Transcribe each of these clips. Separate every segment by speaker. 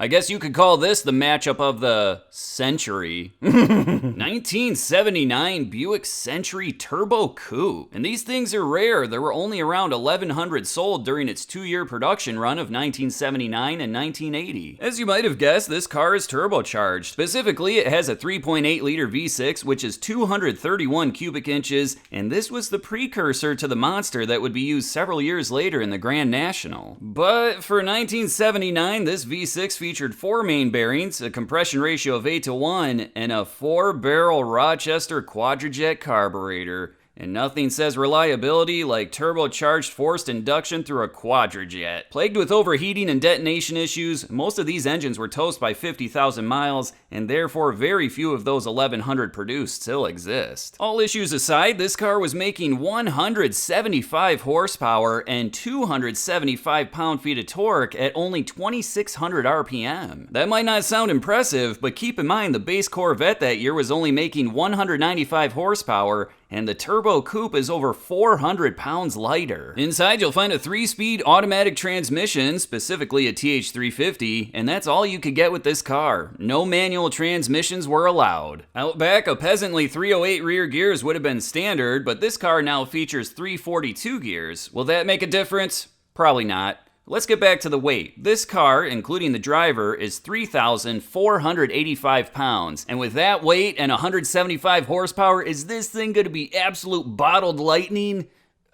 Speaker 1: I guess you could call this the matchup of the century. 1979 Buick Century Turbo Coupe. And these things are rare. There were only around 1,100 sold during its 2-year production run of 1979 and 1980. As you might have guessed, this car is turbocharged. Specifically, it has a 3.8-liter V6, which is 231 cubic inches, and this was the precursor to the monster that would be used several years later in the Grand National. But for 1979, this V6 featured 4 main bearings, a compression ratio of 8:1, and a 4-barrel Rochester quadrajet carburetor. And nothing says reliability like turbocharged forced induction through a quadrajet. Plagued with overheating and detonation issues, most of these engines were toast by 50,000 miles, and therefore very few of those 1,100 produced still exist. All issues aside, this car was making 175 horsepower and 275 pound-feet of torque at only 2,600 RPM. That might not sound impressive, but keep in mind the base Corvette that year was only making 195 horsepower, and the Turbo Coupe is over 400 pounds lighter. Inside, you'll find a 3-speed automatic transmission, specifically a TH350, and that's all you could get with this car. No manual transmissions were allowed. Out back, a peasantly 308 rear gears would have been standard, but this car now features 342 gears. Will that make a difference? Probably not. Let's get back to the weight. This car, including the driver, is 3,485 pounds. And with that weight and 175 horsepower, is this thing gonna be absolute bottled lightning?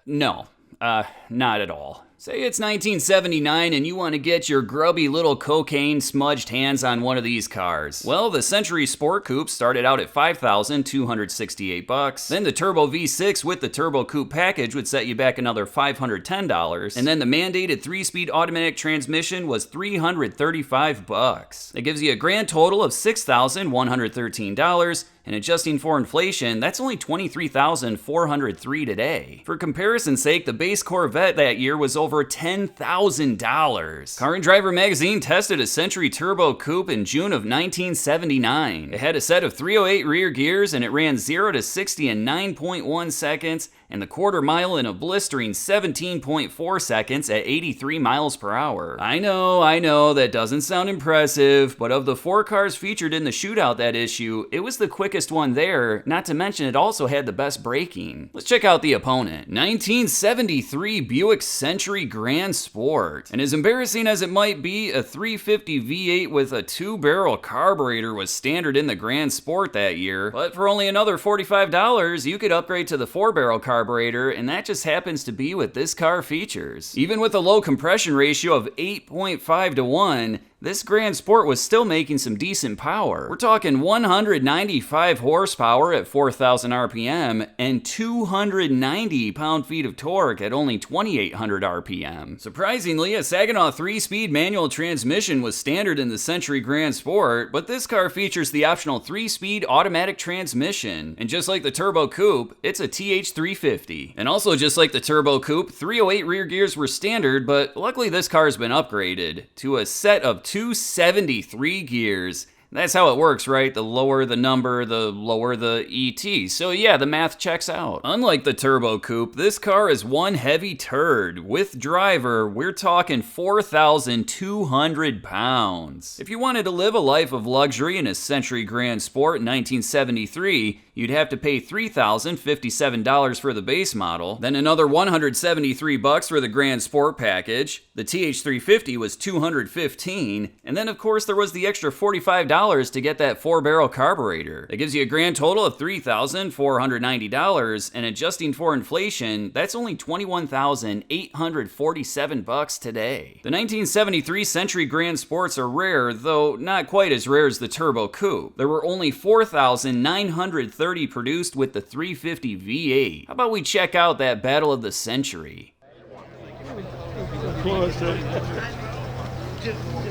Speaker 1: No, not at all. Say it's 1979 and you want to get your grubby little cocaine-smudged hands on one of these cars. Well, the Century Sport Coupe started out at $5,268. Then the Turbo V6 with the Turbo Coupe package would set you back another $510. And then the mandated 3-speed automatic transmission was $335. That gives you a grand total of $6,113. And adjusting for inflation, that's only $23,403 today. For comparison's sake, the base Corvette that year was over $10,000. Car and Driver magazine tested a Century Turbo Coupe in June of 1979. It had a set of 308 rear gears, and it ran 0 to 60 in 9.1 seconds, and the quarter mile in a blistering 17.4 seconds at 83 miles per hour. I know, that doesn't sound impressive, but of the 4 cars featured in the shootout that issue, it was the quickest one there, not to mention it also had the best braking. Let's check out the opponent. 1973 Buick Century Gran Sport. And as embarrassing as it might be, a 350 V8 with a 2-barrel carburetor was standard in the Gran Sport that year, but for only another $45, you could upgrade to the 4-barrel carburetor, and that just happens to be what this car features. Even with a low compression ratio of 8.5:1, this Gran Sport was still making some decent power. We're talking 195 horsepower at 4,000 RPM and 290 pound-feet of torque at only 2,800 RPM. Surprisingly, a Saginaw 3-speed manual transmission was standard in the Century Gran Sport, but this car features the optional 3-speed automatic transmission. And just like the Turbo Coupe, it's a TH350. And also just like the Turbo Coupe, 308 rear gears were standard, but luckily this car has been upgraded to a set of 273 gears. That's how it works, right? The lower the number, the lower the ET. So yeah, the math checks out. Unlike the Turbo Coupe, this car is one heavy turd. With driver, we're talking 4,200 pounds. If you wanted to live a life of luxury in a Century Gran Sport in 1973, you'd have to pay $3,057 for the base model, then another $173 for the Gran Sport package. The TH350 was $215, and then of course there was the extra $45 to get that 4-barrel carburetor. That gives you a grand total of $3,490, and adjusting for inflation, that's only $21,847 today. The 1973 Century Gran Sports are rare, though not quite as rare as the Turbo Coupe. There were only 4,930 produced with the 350 V8. How about we check out that Battle of the Century?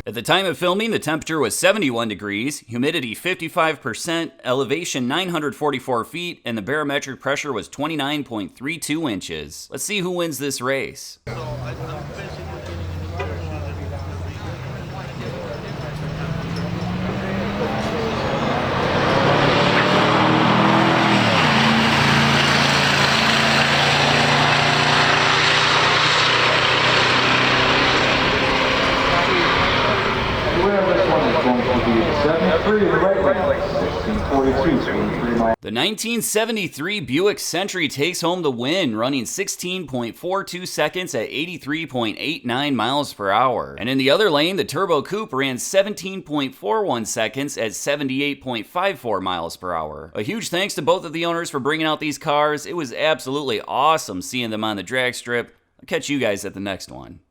Speaker 1: At the time of filming, the temperature was 71 degrees, humidity 55%, elevation 944 feet, and the barometric pressure was 29.32 inches. Let's see who wins this race.
Speaker 2: Whoever free in the right lane, 1642, 23 miles.
Speaker 1: The 1973 Buick Century takes home the win, running 16.42 seconds at 83.89 miles per hour. And in the other lane, the Turbo Coupe ran 17.41 seconds at 78.54 miles per hour. A huge thanks to both of the owners for bringing out these cars. It was absolutely awesome seeing them on the drag strip. I'll catch you guys at the next one.